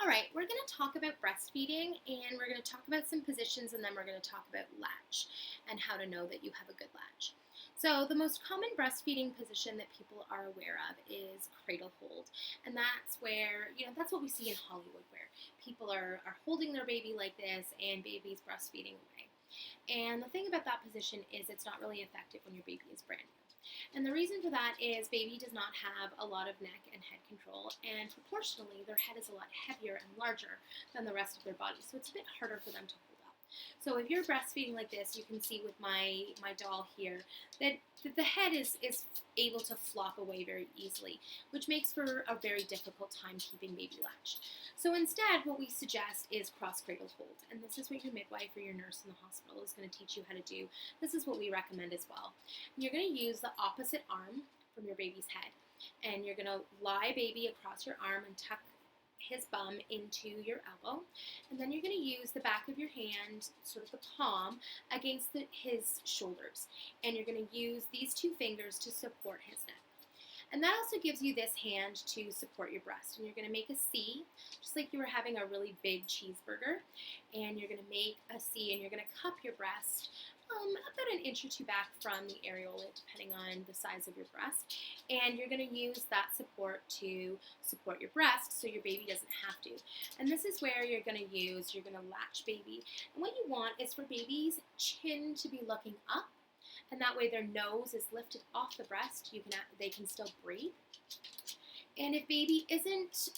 All right, we're going to talk about breastfeeding and we're going to talk about some positions and then we're going to talk about latch and how to know that you have a good latch. So, the most common breastfeeding position that people are aware of is cradle hold. And that's where, that's what we see in Hollywood where people are holding their baby like this and baby's breastfeeding away. And the thing about that position is it's not really effective when your baby is brand new. And the reason for that is baby does not have a lot of neck and head control, and proportionally, their head is a lot heavier and larger than the rest of their body, so it's a bit harder for them to hold up. So if you're breastfeeding like this, you can see with my doll here that the head is able to flop away very easily, which makes for a very difficult time keeping baby latched. So instead, what we suggest is cross cradle hold, and this is what your midwife or your nurse in the hospital is going to teach you how to do. This is what we recommend as well. You're going to use the opposite arm from your baby's head, and you're going to lie baby across your arm and tuck his bum into your elbow, and then you're going to use the back of your hand, sort of the palm, against his shoulders, and you're going to use these two fingers to support his neck. And that also gives you this hand to support your breast. And you're going to make a C, just like you were having a really big cheeseburger. And you're going to make a C, and you're going to cup your breast about an inch or two back from the areola, depending on the size of your breast. And you're going to use that support to support your breast so your baby doesn't have to. And this is where you're going to latch baby. And what you want is for baby's chin to be looking up, and that way their nose is lifted off the breast. They can still breathe. And if baby isn't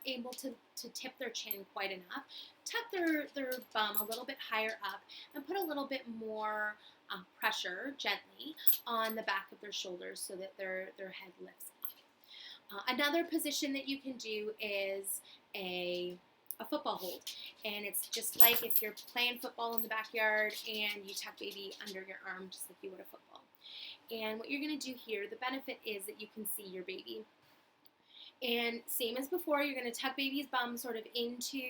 able to tip their chin quite enough, tuck their bum a little bit higher up and put a little bit more pressure gently on the back of their shoulders so that their head lifts up. Another position that you can do is a football hold, and it's just like if you're playing football in the backyard and you tuck baby under your arm just like you would a football. And what you're going to do here, the benefit is that you can see your baby. And same as before, you're going to tuck baby's bum sort of into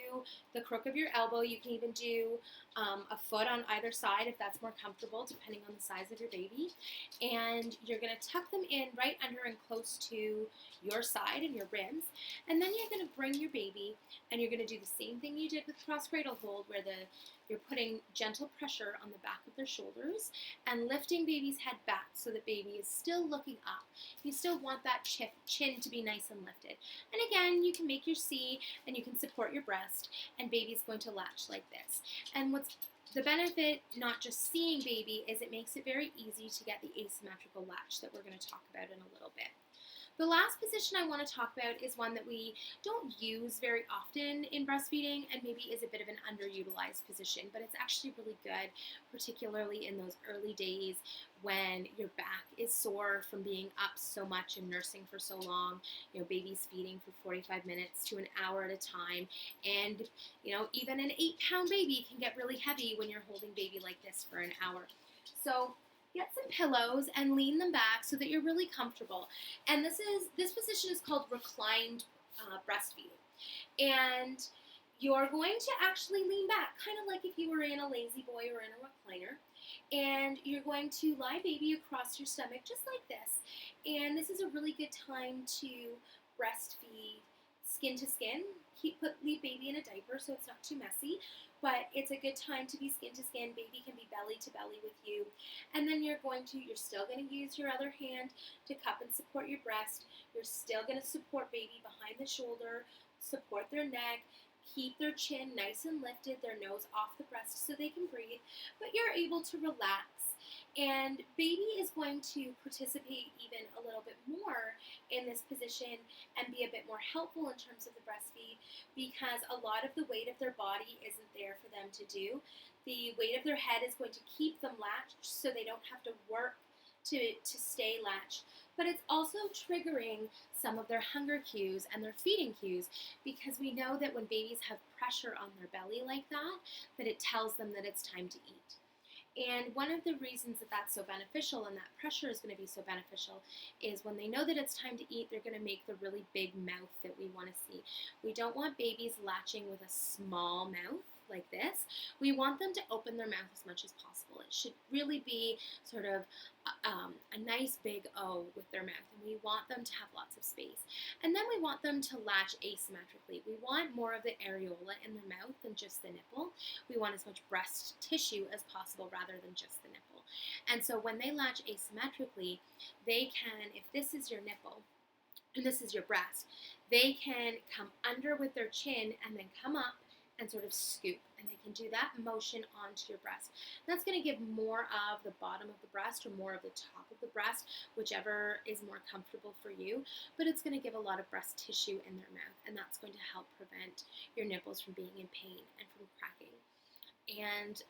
the crook of your elbow. You can even do a foot on either side if that's more comfortable, depending on the size of your baby. And you're going to tuck them in right under and close to your side and your ribs. And then you're going to bring your baby, and you're going to do the same thing you did with cross cradle hold, where you're putting gentle pressure on the back of their shoulders and lifting baby's head back so that baby is still looking up. You still want that chin to be nice and lifted. And again, you can make your C and you can support your breast, and baby's going to latch like this. And what's the benefit, not just seeing baby, is it makes it very easy to get the asymmetrical latch that we're going to talk about in a little bit. The last position I want to talk about is one that we don't use very often in breastfeeding and maybe is a bit of an underutilized position, but it's actually really good, particularly in those early days when your back is sore from being up so much and nursing for so long. Baby's feeding for 45 minutes to an hour at a time, and even an 8-pound baby can get really heavy when you're holding baby like this for an hour. So get some pillows and lean them back so that you're really comfortable. And this position is called reclined breastfeeding. And you're going to actually lean back, kind of like if you were in a lazy boy or in a recliner. And you're going to lie baby across your stomach just like this. And this is a really good time to breastfeed skin to skin. Leave baby in a diaper so it's not too messy, but it's a good time to be skin to skin. Baby can be belly to belly with you. And then you're still going to use your other hand to cup and support your breast. You're still going to support baby behind the shoulder, support their neck, keep their chin nice and lifted, their nose off the breast so they can breathe, but you're able to relax. And baby is going to participate even a little bit more in this position and be a bit more helpful in terms of the breastfeed, because a lot of the weight of their body isn't there for them to do. The weight of their head is going to keep them latched so they don't have to work to stay latched. But it's also triggering some of their hunger cues and their feeding cues, because we know that when babies have pressure on their belly like that it tells them that it's time to eat. And one of the reasons that that's so beneficial and that pressure is going to be so beneficial is when they know that it's time to eat, they're going to make the really big mouth that we want to see. We don't want babies latching with a small mouth like this, we want them to open their mouth as much as possible. It should really be sort of a nice big O with their mouth, and we want them to have lots of space. And then we want them to latch asymmetrically. We want more of the areola in their mouth than just the nipple. We want as much breast tissue as possible rather than just the nipple. And so when they latch asymmetrically, they can, if this is your nipple and this is your breast, they can come under with their chin and then come up and sort of scoop, and they can do that motion onto your breast. That's going to give more of the bottom of the breast or more of the top of the breast, whichever is more comfortable for you, but it's going to give a lot of breast tissue in their mouth, and that's going to help prevent your nipples from being in pain and from cracking. And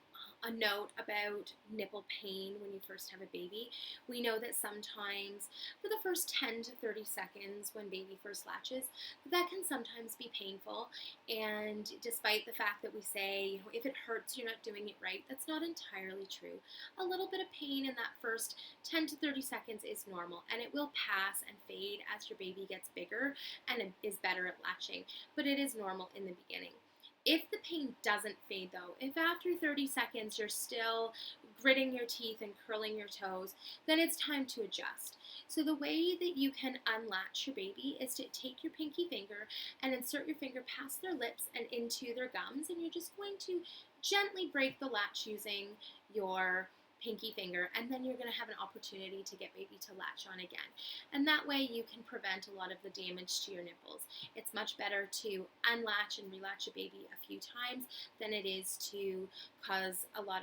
a note about nipple pain when you first have a baby. We know that sometimes for the first 10 to 30 seconds when baby first latches, that can sometimes be painful. And despite the fact that we say, if it hurts, you're not doing it right, that's not entirely true. A little bit of pain in that first 10 to 30 seconds is normal, and it will pass and fade as your baby gets bigger and is better at latching, but it is normal in the beginning. If the pain doesn't fade though, if after 30 seconds you're still gritting your teeth and curling your toes, then it's time to adjust. So the way that you can unlatch your baby is to take your pinky finger and insert your finger past their lips and into their gums, and you're just going to gently break the latch using your pinky finger, and then you're going to have an opportunity to get baby to latch on again. And that way you can prevent a lot of the damage to your nipples. It's much better to unlatch and relatch a baby a few times than it is to cause a lot of